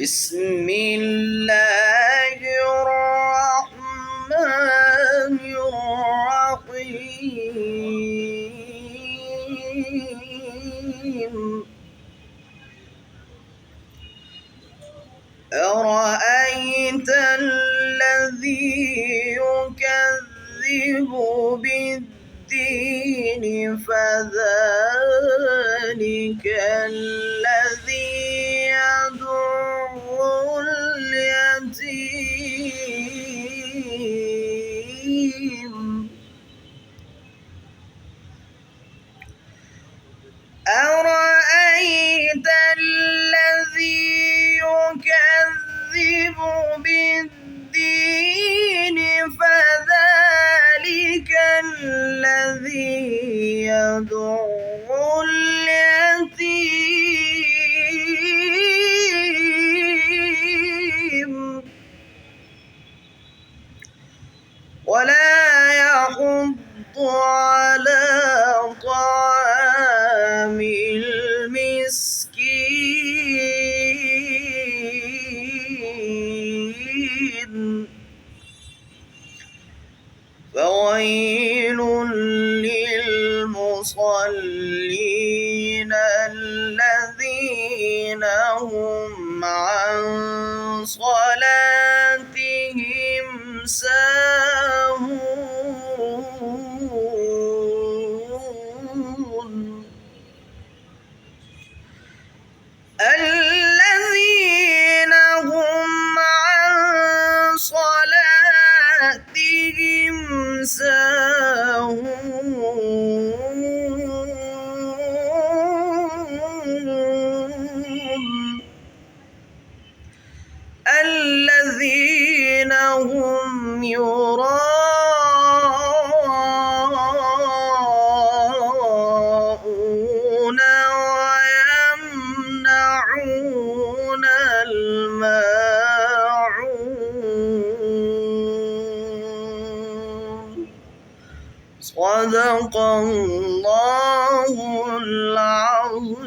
بسم الله الرحمن الرحيم أرأيت الذي يكذب بالدين فذلك الذي يدعو اليتيم أرأيت الذي يكذب بالدين فذلك الذي يدعو اليتيم ولا يحض على طعام المسكين فويل للمصلين الذين هم عن صلاتهم ساهون الذين هم عن صلاتهم ساهون الذين هم يراءون ويمنعون الماعون صدق الله العظيم.